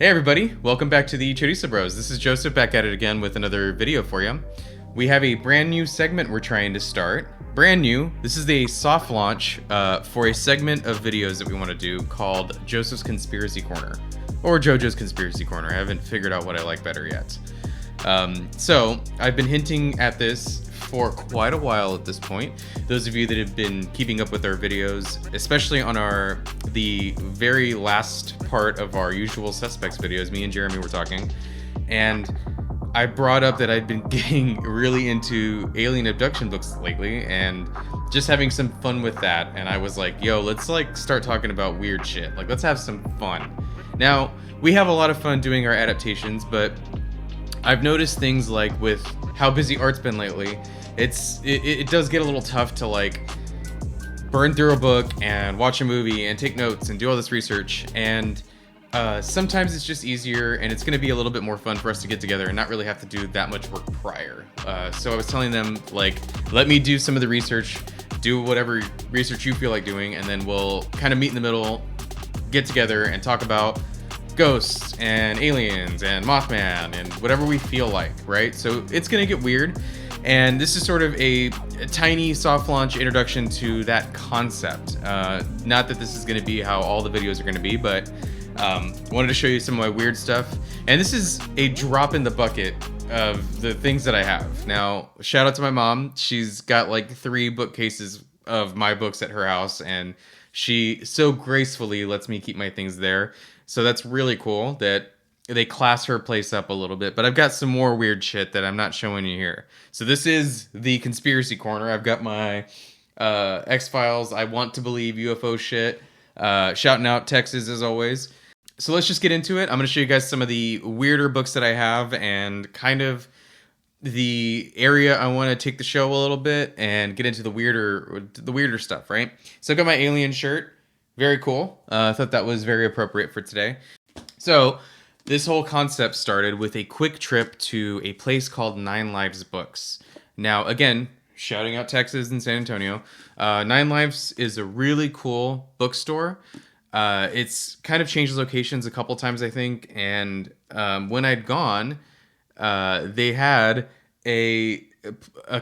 Hey everybody, welcome back to the Chorizo Bros. This is Joseph back at it again with another video for you. We have a brand new segment we're trying to start. Brand new. This is a soft launch for a segment of videos that we want to do called Joseph's Conspiracy Corner. Or JoJo's Conspiracy Corner. I haven't figured out what I like better yet. So, I've been hinting at this for quite a while at this point. Those of you that have been keeping up with our videos, especially on the very last part of our Usual Suspects videos, me and Jeremy were talking, and I brought up that I'd been getting really into alien abduction books lately and just having some fun with that. And I was like, yo, let's start talking about weird shit. Let's have some fun. Now, we have a lot of fun doing our adaptations, but I've noticed things like with how busy art's been lately, it does get a little tough to burn through a book and watch a movie and take notes and do all this research, and sometimes it's just easier and it's going to be a little bit more fun for us to get together and not really have to do that much work prior. So I was telling them, let me do some of the research, do whatever research you feel like doing, and then we'll kind of meet in the middle, get together and talk about ghosts and aliens and Mothman and whatever we feel like, right? So it's gonna get weird, and this is sort of a tiny soft launch introduction to that concept. Not that this is gonna be how all the videos are gonna be, but wanted to show you some of my weird stuff, and this is a drop in the bucket of the things that I have. Now, shout out to my mom. She's got 3 bookcases of my books at her house, and she so gracefully lets me keep my things there. So that's really cool that they class her place up a little bit. But I've got some more weird shit that I'm not showing you here. So this is the Conspiracy Corner. I've got my X-Files, I Want to Believe UFO shit. Shouting out Texas as always. So let's just get into it. I'm going to show you guys some of the weirder books that I have and kind of the area I want to take the show a little bit and get into the weirder stuff, right? So I've got my alien shirt. Very cool. I thought that was very appropriate for today. So this whole concept started with a quick trip to a place called Nine Lives Books. Now, again, shouting out Texas and San Antonio. Nine Lives is a really cool bookstore. It's kind of changed locations a couple times, I think. And when I'd gone, they had a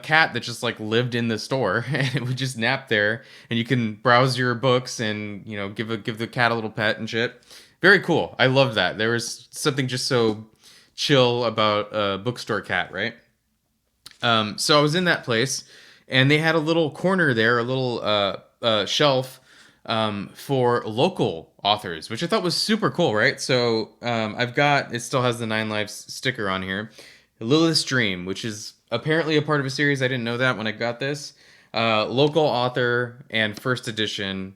cat that just lived in the store, and it would just nap there, and you can browse your books and give the cat a little pet and shit. Very cool. I love that. There was something just so chill about a bookstore cat, right? So I was in that place, and they had a little corner there, a little shelf for local authors, which I thought was super cool, right? So it still has the Nine Lives sticker on here. Lilith's Dream, which is apparently a part of a series. I didn't know that when I got this. Local author and first edition.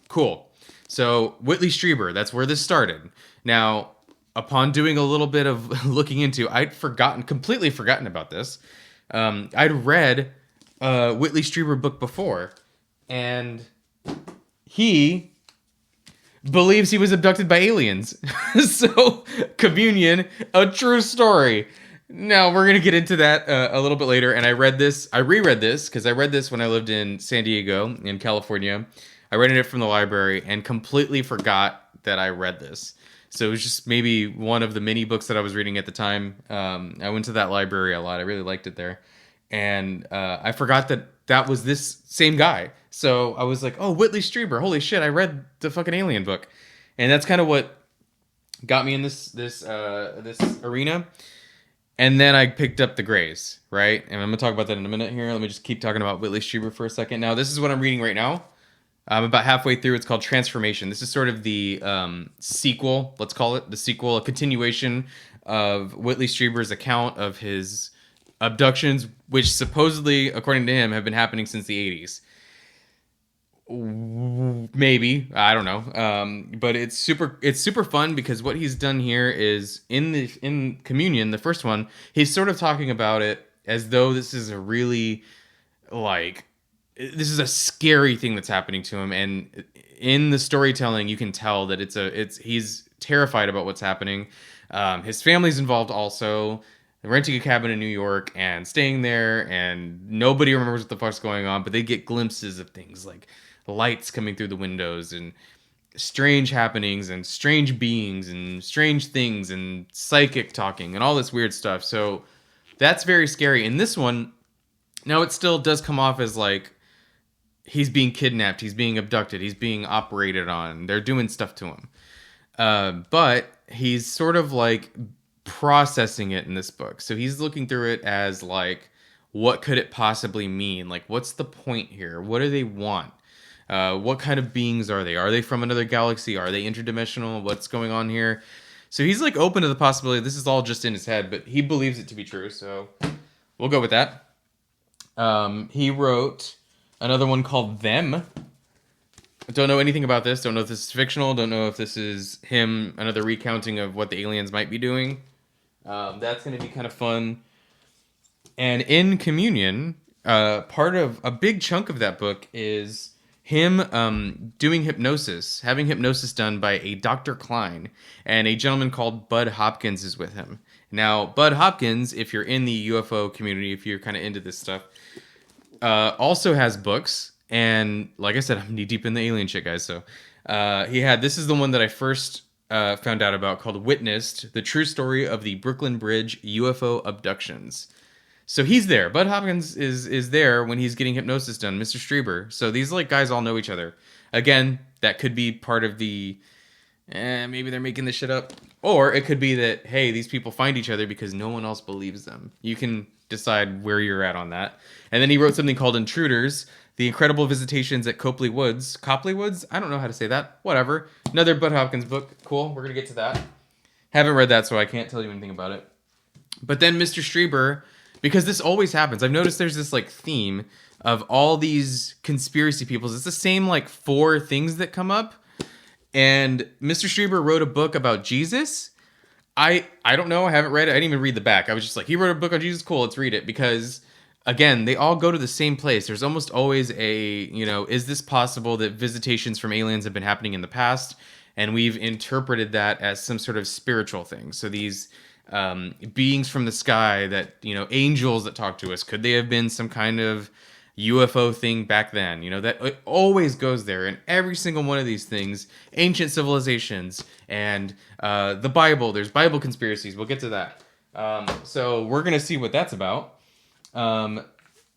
Cool. So Whitley Strieber, that's where this started. Now, upon doing a little bit of looking into, I'd completely forgotten about this. I'd read a Whitley Strieber book before, and he believes he was abducted by aliens. So, Communion, a true story. Now, we're going to get into that a little bit later, and I reread this, because I read this when I lived in San Diego, in California. I rented it from the library, and completely forgot that I read this. So it was just maybe one of the many books that I was reading at the time. I went to that library a lot. I really liked it there. And I forgot that was this same guy. So I was like, oh, Whitley Strieber, holy shit, I read the fucking alien book. And that's kind of what got me in this arena. And then I picked up The Greys, right? And I'm going to talk about that in a minute here. Let me just keep talking about Whitley Strieber for a second. Now, this is what I'm reading right now. I'm about halfway through. It's called Transformation. This is sort of the sequel, let's call it. The sequel, a continuation of Whitley Strieber's account of his abductions, which supposedly, according to him, have been happening since the 80s. Maybe, I don't know, but it's super fun because what he's done here is in Communion, the first one, he's sort of talking about it as though this is a really this is a scary thing that's happening to him, and in the storytelling you can tell that he's terrified about what's happening. His family's involved also, renting a cabin in New York and staying there, and nobody remembers what the fuck's going on, but they get glimpses of things like lights coming through the windows, and strange happenings and strange beings and strange things and psychic talking and all this weird stuff. So that's very scary. In this one, now it still does come off as like he's being kidnapped, he's being abducted, he's being operated on, they're doing stuff to him. But he's sort of like processing it in this book. So he's looking through it as like, what could it possibly mean? Like, what's the point here? What do they want? What kind of beings are they? Are they from another galaxy? Are they interdimensional? What's going on here? So he's like open to the possibility. This is all just in his head, but he believes it to be true. So we'll go with that. He wrote another one called Them. Don't know anything about this. Don't know if this is fictional. Don't know if this is him, another recounting of what the aliens might be doing. That's going to be kind of fun. And in Communion, part of a big chunk of that book is him doing hypnosis, having hypnosis done by a Dr. Klein, and a gentleman called Bud Hopkins is with him. Now, Bud Hopkins, if you're in the UFO community, if you're kind of into this stuff, also has books. And like I said, I'm knee deep in the alien shit, guys. So this is the one that I first found out about, called Witnessed, the true story of the Brooklyn Bridge UFO abductions. So he's there. Bud Hopkins is there when he's getting hypnosis done, Mr. Strieber. So these like guys all know each other. Again, that could be part of the, maybe they're making this shit up. Or it could be that, hey, these people find each other because no one else believes them. You can decide where you're at on that. And then he wrote something called Intruders, The Incredible Visitations at Copley Woods. Copley Woods? I don't know how to say that. Whatever. Another Bud Hopkins book. Cool. We're going to get to that. Haven't read that, so I can't tell you anything about it. But then Mr. Strieber, because this always happens. I've noticed there's this like theme of all these conspiracy peoples. It's the same like 4 things that come up. And Mr. Strieber wrote a book about Jesus. I don't know. I haven't read it. I didn't even read the back. I was just like, he wrote a book on Jesus. Cool, let's read it. Because, again, they all go to the same place. There's almost always is this possible that visitations from aliens have been happening in the past? And we've interpreted that as some sort of spiritual thing. So these beings from the sky that, angels that talk to us, could they have been some kind of UFO thing back then? That it always goes there in every single one of these things. Ancient civilizations and the Bible. There's Bible conspiracies. We'll get to that. So we're going to see what that's about.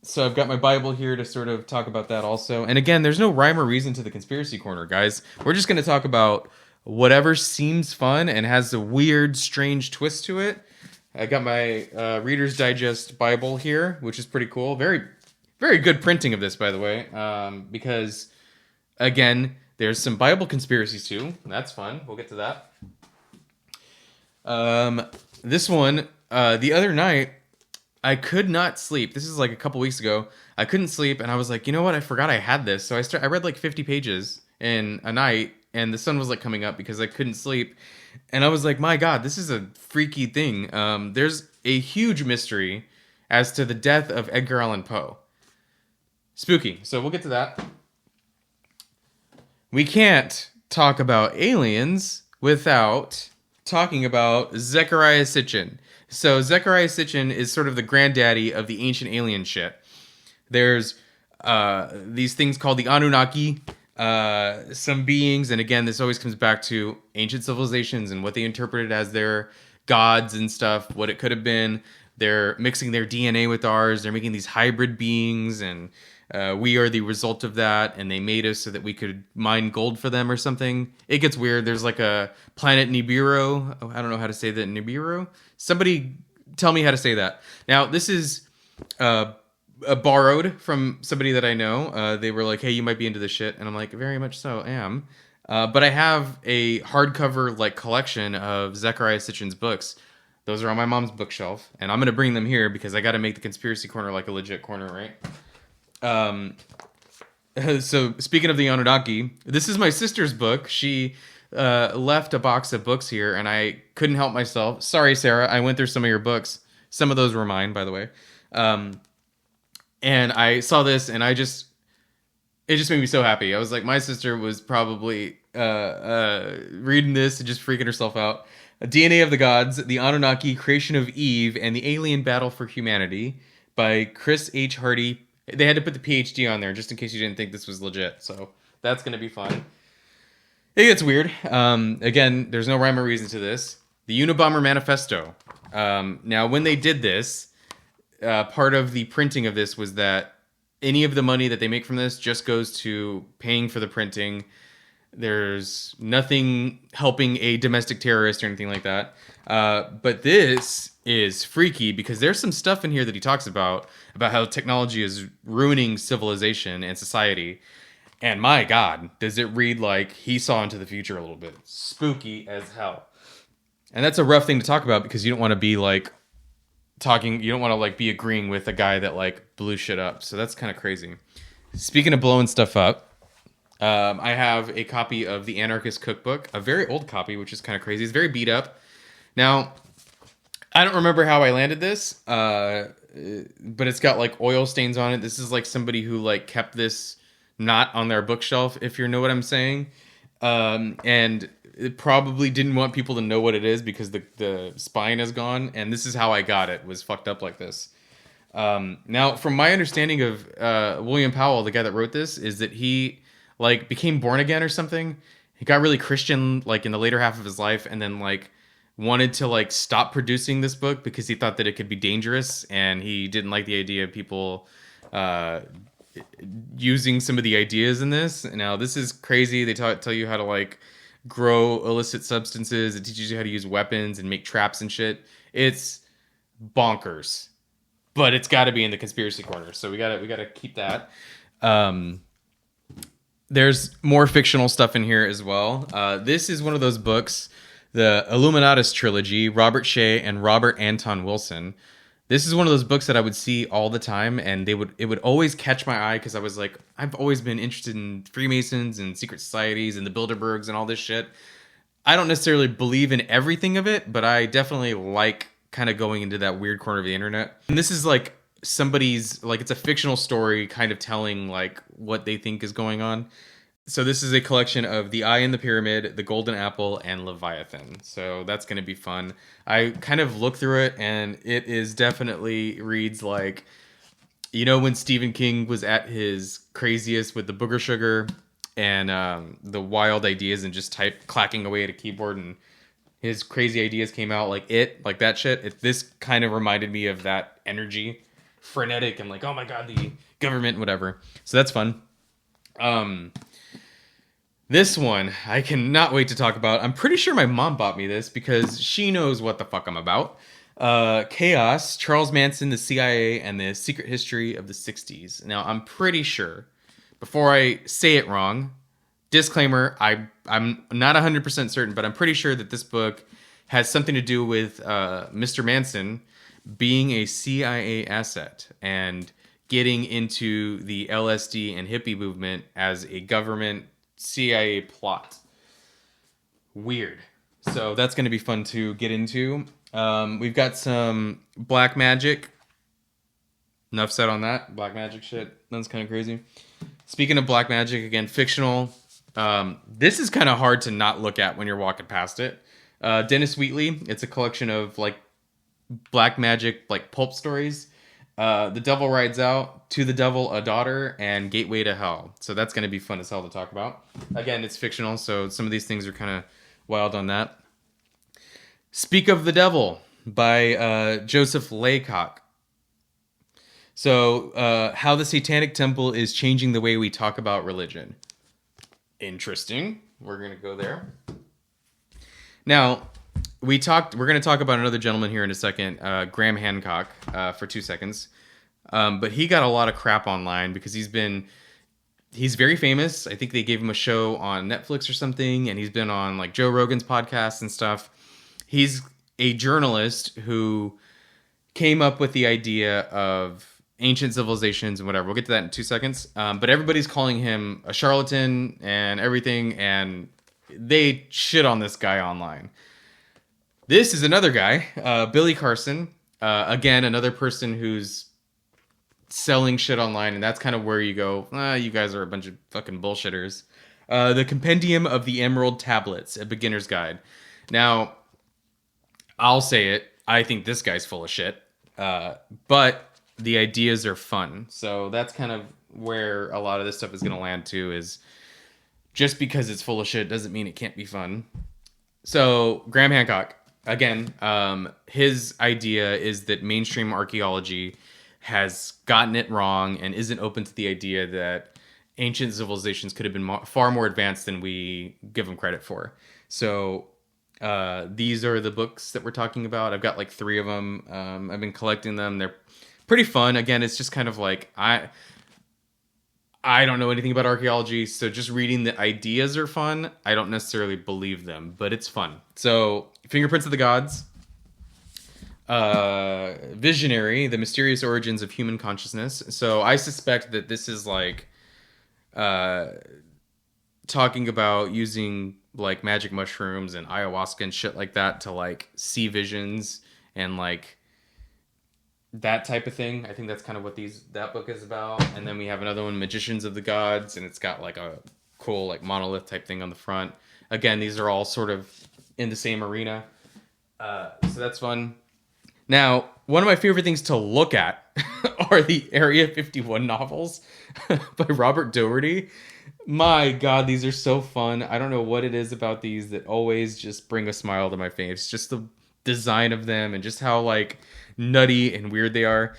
So I've got my Bible here to sort of talk about that also. And again, there's no rhyme or reason to the conspiracy corner, guys. We're just going to talk about whatever seems fun and has a weird, strange twist to it. I got my Reader's Digest Bible here, which is pretty cool. Very, very good printing of this, by the way, because, again, there's some Bible conspiracies too. That's fun. We'll get to that. This one, the other night, I could not sleep. This is like a couple weeks ago. I couldn't sleep, and I was like, you know what? I forgot I had this. So I read like 50 pages in a night, and the sun was like coming up because I couldn't sleep. And I was like, my God, this is a freaky thing. There's a huge mystery as to the death of Edgar Allan Poe. Spooky. So we'll get to that. We can't talk about aliens without talking about Zecharia Sitchin. So Zecharia Sitchin is sort of the granddaddy of the ancient alien shit. There's these things called the Anunnaki, some beings, and again, this always comes back to ancient civilizations and what they interpreted as their gods and stuff, what it could have been. They're mixing their DNA with ours. They're making these hybrid beings, and we are the result of that, and they made us so that we could mine gold for them or something. It gets weird. There's like a planet Nibiru. Oh, I don't know how to say that. Nibiru? Somebody tell me how to say that. Now, this is borrowed from somebody that I know. They were like, hey, you might be into this shit. And I'm like, very much so, I am. But I have a hardcover like collection of Zecharia Sitchin's books. Those are on my mom's bookshelf. And I'm going to bring them here because I got to make the conspiracy corner like a legit corner, right? So speaking of the Anunnaki, this is my sister's book. She left a box of books here, and I couldn't help myself. Sorry, Sarah. I went through some of your books. Some of those were mine, by the way. And I saw this, and it just made me so happy. I was like, my sister was probably reading this and just freaking herself out. A DNA of the Gods, The Anunnaki, Creation of Eve, and the Alien Battle for Humanity by Chris H. Hardy. They had to put the PhD on there just in case you didn't think this was legit. So that's going to be fun. It gets weird. Again, there's no rhyme or reason to this. The Unabomber Manifesto. Now, when they did this, part of the printing of this was that any of the money that they make from this just goes to paying for the printing. There's nothing helping a domestic terrorist or anything like that. But this is freaky because there's some stuff in here that he talks about how technology is ruining civilization and society. And my God, does it read like he saw into the future a little bit. Spooky as hell. And that's a rough thing to talk about because you don't want to be like you don't want to like be agreeing with a guy that like blew shit up. So that's kind of crazy. Speaking of blowing stuff up, I have a copy of the Anarchist Cookbook, a very old copy, which is kind of crazy. It's very beat up. Now, I don't remember how I landed this, but it's got like oil stains on it. This is like somebody who like kept this not on their bookshelf, if you know what I'm saying. And it probably didn't want people to know what it is because the spine is gone. And this is how I got it, was fucked up like this. Now, from my understanding of William Powell, the guy that wrote this, is that he like became born again or something. He got really Christian like in the later half of his life, and then like wanted to like stop producing this book because he thought that it could be dangerous, and he didn't like the idea of people using some of the ideas in this. Now, this is crazy. They tell you how to like grow illicit substances. It teaches you how to use weapons and make traps and shit. It's bonkers, but it's got to be in the conspiracy corner. So we gotta keep that. There's more fictional stuff in here as well. This is one of those books, the Illuminatus trilogy, Robert Shea and Robert Anton Wilson. This is one of those books that I would see all the time, and it would always catch my eye because I was like, I've always been interested in Freemasons and secret societies and the Bilderbergs and all this shit. I don't necessarily believe in everything of it, but I definitely like kind of going into that weird corner of the internet. And this is like somebody's, like, it's a fictional story kind of telling like what they think is going on. So this is a collection of The Eye in the Pyramid, The Golden Apple, and Leviathan. So that's going to be fun. I kind of looked through it, and it is definitely reads like, you know, when Stephen King was at his craziest with the booger sugar and the wild ideas and just clacking away at a keyboard, and his crazy ideas came out like that shit. This kind of reminded me of that energy, frenetic and like, oh my God, the government, whatever. So that's fun. This one, I cannot wait to talk about. I'm pretty sure my mom bought me this because she knows what the fuck I'm about. Chaos, Charles Manson, the CIA, and the Secret History of the 60s. Now, I'm pretty sure, before I say it wrong, disclaimer, I'm not 100% certain, but I'm pretty sure that this book has something to do with Mr. Manson being a CIA asset and getting into the LSD and hippie movement as a government CIA plot. Weird. So that's going to be fun to get into. We've got some black magic. Enough said on that. Black magic shit. That's kind of crazy. Speaking of black magic, again, fictional. This is kind of hard to not look at when you're walking past it. Dennis Wheatley. It's a collection of like black magic, like pulp stories. The Devil Rides Out, To the Devil, A Daughter, and Gateway to Hell. So that's going to be fun as hell to talk about. Again, it's fictional, so some of these things are kind of wild on that. Speak of the Devil by Joseph Laycock. So, how the Satanic Temple is changing the way we talk about religion. Interesting. We're going to go there. Now, we're going to talk about another gentleman here in a second, Graham Hancock, for 2 seconds. But he got a lot of crap online because he's very famous. I think they gave him a show on Netflix or something, and he's been on like Joe Rogan's podcast and stuff. He's a journalist who came up with the idea of ancient civilizations and whatever. We'll get to that in 2 seconds. But everybody's calling him a charlatan and everything, and they shit on this guy online. This is another guy, Billy Carson. Again, another person who's selling shit online, and that's kind of where you go, you guys are a bunch of fucking bullshitters. The Compendium of the Emerald Tablets, a beginner's guide. Now, I'll say it, I think this guy's full of shit, but the ideas are fun. So that's kind of where a lot of this stuff is going to land to, is just because it's full of shit doesn't mean it can't be fun. So Graham Hancock, again, his idea is that mainstream archaeology has gotten it wrong and isn't open to the idea that ancient civilizations could have been far more advanced than we give them credit for. So these are the books that we're talking about. I've got like 3 of them. I've been collecting them. They're pretty fun. Again, it's just kind of like I don't know anything about archaeology, so just reading the ideas are fun. I don't necessarily believe them, but it's fun. So, Fingerprints of the Gods, Visionary, The Mysterious Origins of Human Consciousness. So, I suspect that this is like talking about using like magic mushrooms and ayahuasca and shit like that to like see visions and like that type of thing. I think that's kind of what that book is about. And then we have another one, Magicians of the Gods, and it's got like a cool like monolith type thing on the front. Again, these are all sort of in the same arena. So that's fun. Now, one of my favorite things to look at are the Area 51 novels by Robert Doherty. My God, these are so fun. I don't know what it is about these that always just bring a smile to my face. Just the design of them and just how like nutty and weird they are.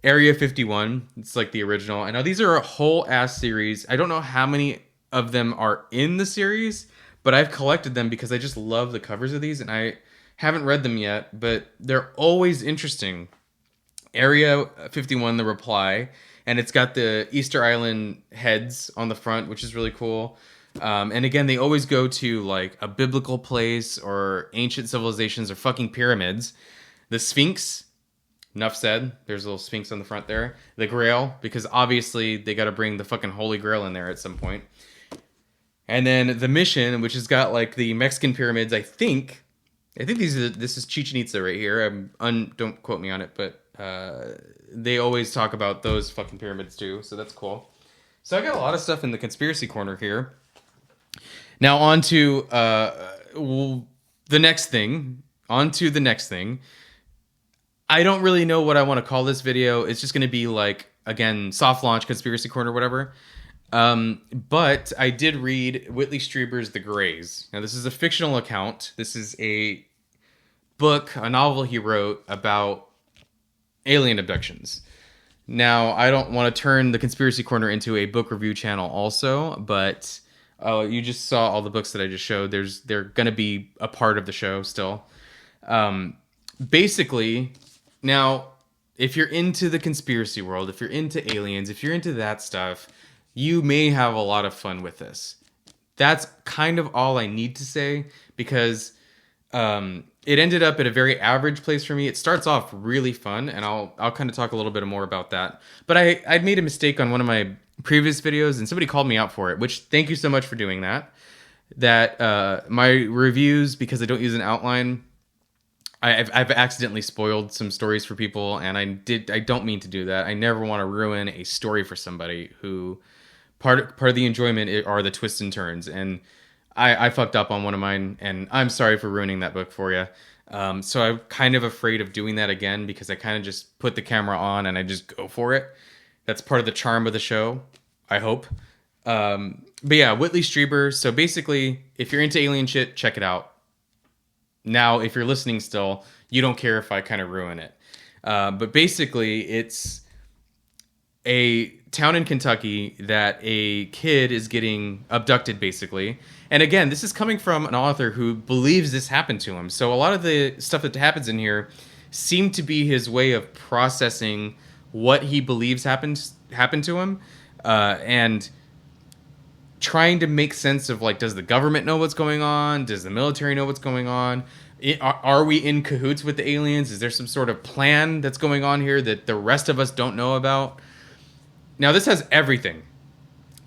Area 51, it's like the original. I know these are a whole ass series. I don't know how many of them are in the series, but I've collected them because I just love the covers of these, and I haven't read them yet, but they're always interesting. Area 51, The Reply, and it's got the Easter Island heads on the front, which is really cool. And again, they always go to like a biblical place or ancient civilizations or fucking pyramids. The Sphinx, enough said. There's a little Sphinx on the front there. The Grail, because obviously they got to bring the fucking Holy Grail in there at some point. And then the Mission, which has got like the Mexican pyramids. I think this is Chichen Itza right here. Don't quote me on it, but they always talk about those fucking pyramids too. So that's cool. So I got a lot of stuff in the conspiracy corner here. Now on to the next thing. I don't really know what I want to call this video. It's just going to be like, again, soft launch, conspiracy corner, whatever. But I did read Whitley Strieber's The Greys. Now, this is a fictional account. This is a book, a novel he wrote about alien abductions. Now, I don't want to turn the conspiracy corner into a book review channel also, but you just saw all the books that I just showed. They're going to be a part of the show still. Basically, now, if you're into the conspiracy world, if you're into aliens, if you're into that stuff, you may have a lot of fun with this. That's kind of all I need to say, because it ended up at a very average place for me. It starts off really fun, and I'll kind of talk a little bit more about that. But I'd made a mistake on one of my previous videos, and somebody called me out for it, which thank you so much for doing that. That my reviews, because I don't use an outline, I've accidentally spoiled some stories for people, and I don't mean to do that. I never want to ruin a story for somebody who part of the enjoyment are the twists and turns, and I fucked up on one of mine, and I'm sorry for ruining that book for you. So I'm kind of afraid of doing that again, because I kind of just put the camera on and I just go for it. That's part of the charm of the show, I hope. But yeah, Whitley Strieber. So basically, if you're into alien shit, check it out. Now, if you're listening still, you don't care if I kind of ruin it. But basically, it's a town in Kentucky that a kid is getting abducted, basically. And again, this is coming from an author who believes this happened to him. So a lot of the stuff that happens in here seemed to be his way of processing what he believes happened to him, and trying to make sense of, like, does the government know what's going on? Does the military know what's going on? Are we in cahoots with the aliens? Is there some sort of plan that's going on here that the rest of us don't know about? Now, this has everything.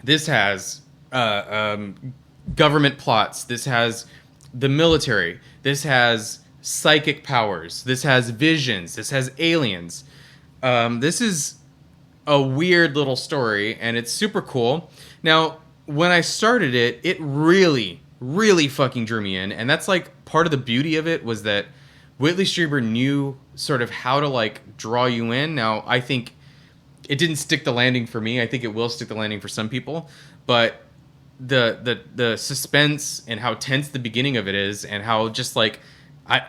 This has government plots. This has the military. This has psychic powers. This has visions. This has aliens. This is a weird little story, and it's super cool. Now, when I started it, it really, really fucking drew me in, and that's like part of the beauty of it, was that Whitley Strieber knew sort of how to like draw you in. Now, I think it didn't stick the landing for me. I think it will stick the landing for some people, but the suspense and how tense the beginning of it is, and how just like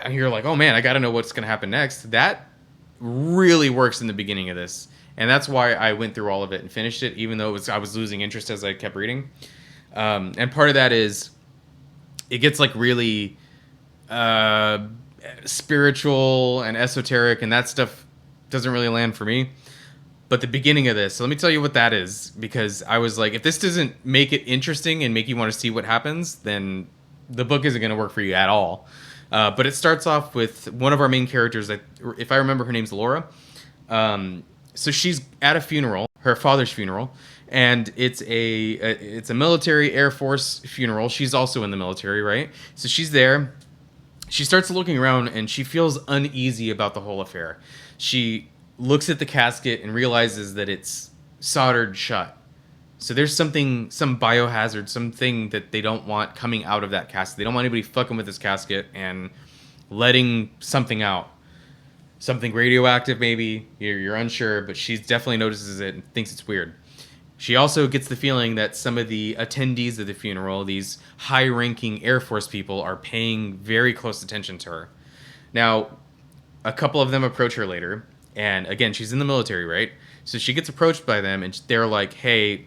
you're like, oh man, I got to know what's going to happen next. That really works in the beginning of this, and that's why I went through all of it and finished it, even though I was losing interest as I kept reading. And part of that is it gets like really spiritual and esoteric, and that stuff doesn't really land for me. But the beginning of this, so let me tell you what that is, because I was like, if this doesn't make it interesting and make you want to see what happens, then the book isn't going to work for you at all. But it starts off with one of our main characters, if I remember, her name's Laura. So she's at a funeral, her father's funeral, and it's a military Air Force funeral. She's also in the military, right? So she's there. She starts looking around, and she feels uneasy about the whole affair. She looks at the casket and realizes that it's soldered shut. So there's some biohazard, something that they don't want coming out of that casket. They don't want anybody fucking with this casket and letting something out. Something radioactive, maybe. You're unsure, but she definitely notices it and thinks it's weird. She also gets the feeling that some of the attendees of the funeral, these high-ranking Air Force people, are paying very close attention to her. Now, a couple of them approach her later, and again, she's in the military, right? So she gets approached by them, and they're like, hey,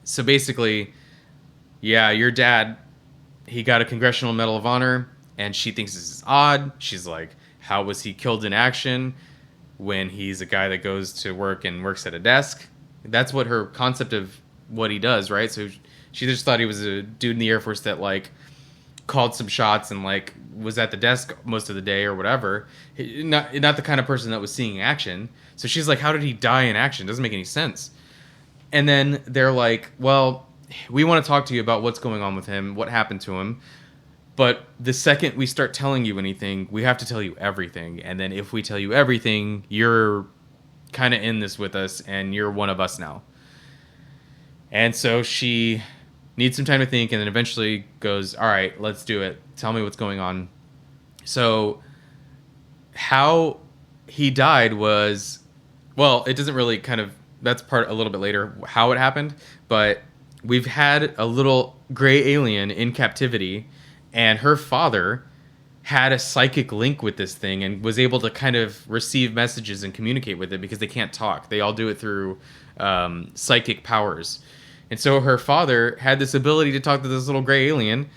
so basically, yeah, your dad, he got a Congressional Medal of Honor, and she thinks this is odd. She's like, how was he killed in action when he's a guy that goes to work and works at a desk? That's what her concept of what he does, right? So she just thought he was a dude in the Air Force that, like, called some shots and, like, was at the desk most of the day or whatever. Not the kind of person that was seeing action. So she's like, how did he die in action? Doesn't make any sense. And then they're like, well, we want to talk to you about what's going on with him, what happened to him. But the second we start telling you anything, we have to tell you everything. And then if we tell you everything, you're kind of in this with us, and you're one of us now. And so she needs some time to think, and then eventually goes, all right, let's do it. Tell me what's going on. So how he died was, well, it doesn't really that's part a little bit later, how it happened. But we've had a little gray alien in captivity, and her father had a psychic link with this thing and was able to kind of receive messages and communicate with it, because they can't talk. They all do it through psychic powers. And so her father had this ability to talk to this little gray alien,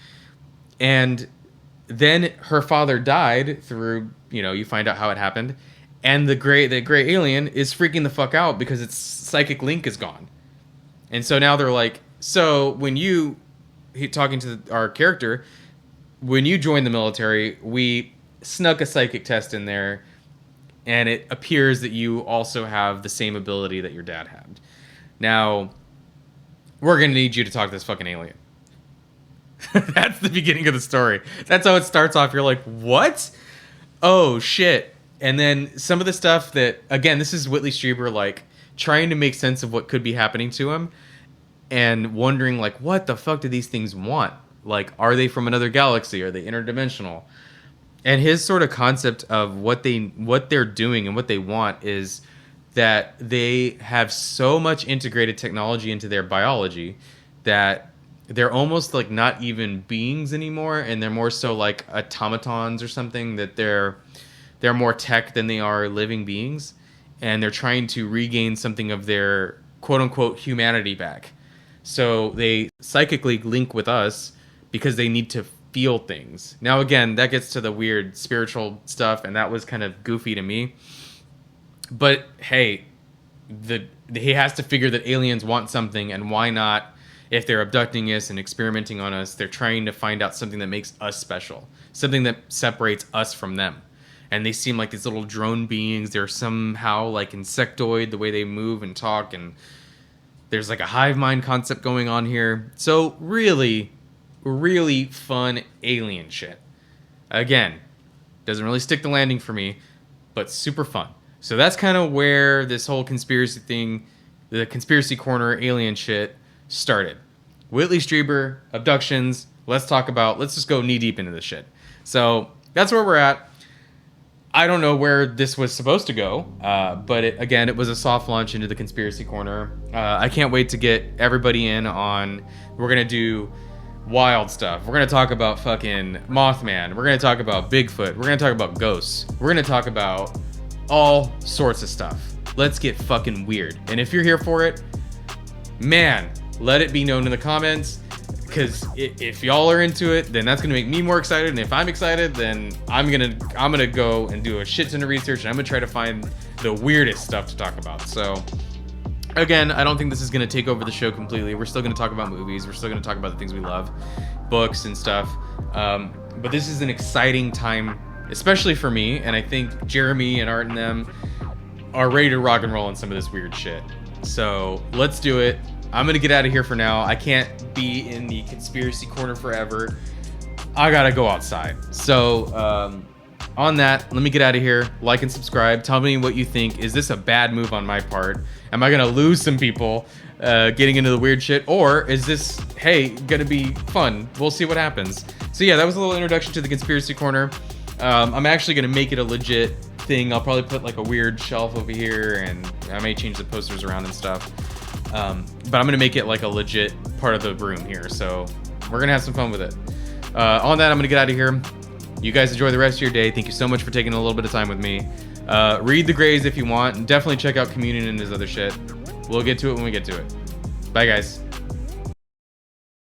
and then her father died through, you find out how it happened, and the gray alien is freaking the fuck out because its psychic link is gone. And so now they're like, so when talking to our character, when you joined the military, we snuck a psychic test in there, and it appears that you also have the same ability that your dad had. Now, we're going to need you to talk to this fucking alien. That's the beginning of the story. That's how it starts off. You're like, what? Oh, shit. And then some of the stuff that, again, this is Whitley Strieber, like, trying to make sense of what could be happening to him and wondering, like, what the fuck do these things want? Like, are they from another galaxy? Are they interdimensional? And his sort of concept of what they're doing and what they want is that they have so much integrated technology into their biology that they're almost like not even beings anymore, and they're more so like automatons or something, that they're more tech than they are living beings, and they're trying to regain something of their quote-unquote humanity back. So they psychically link with us because they need to feel things. Now, again, that gets to the weird spiritual stuff, and that was kind of goofy to me. But, hey, he has to figure that aliens want something, and why not, if they're abducting us and experimenting on us, they're trying to find out something that makes us special, something that separates us from them. And they seem like these little drone beings. They're somehow like insectoid, the way they move and talk, and there's like a hive mind concept going on here. So really, really fun alien shit. Again, doesn't really stick the landing for me, but super fun. So that's kind of where this whole conspiracy thing, the conspiracy corner alien shit started. Whitley Strieber, abductions, let's just go knee deep into this shit. So that's where we're at. I don't know where this was supposed to go, but again, it was a soft launch into the conspiracy corner. I can't wait to get everybody in on. We're gonna do wild stuff. We're gonna talk about fucking Mothman. We're gonna talk about Bigfoot. We're gonna talk about ghosts. We're gonna talk about all sorts of stuff. Let's get fucking weird. And if you're here for it, man, let it be known in the comments. Because if y'all are into it, then that's gonna make me more excited, and if I'm excited, then I'm gonna go and do a shit ton of research, and I'm gonna try to find the weirdest stuff to talk about. So again, I don't think this is gonna take over the show completely. We're still gonna talk about movies. We're still gonna talk about the things we love, books and stuff. But this is an exciting time, especially for me, and I think Jeremy and Art and them are ready to rock and roll on some of this weird shit. So let's do it. I'm gonna get out of here for now. I can't be in the conspiracy corner forever. I gotta go outside. So on that, let me get out of here. Like and subscribe. Tell me what you think. Is this a bad move on my part? Am I gonna lose some people getting into the weird shit? Or is this, hey, gonna be fun? We'll see what happens. So yeah, that was a little introduction to the conspiracy corner. I'm actually gonna make it a legit thing. I'll probably put like a weird shelf over here, and I may change the posters around and stuff. But I'm gonna make it like a legit part of the room here, so we're gonna have some fun with it. On that, I'm gonna get out of here. You guys enjoy the rest of your day. Thank you so much for taking a little bit of time with me. Read the Grays if you want, and definitely check out Communion and his other shit. We'll get to it when we get to it. Bye, guys.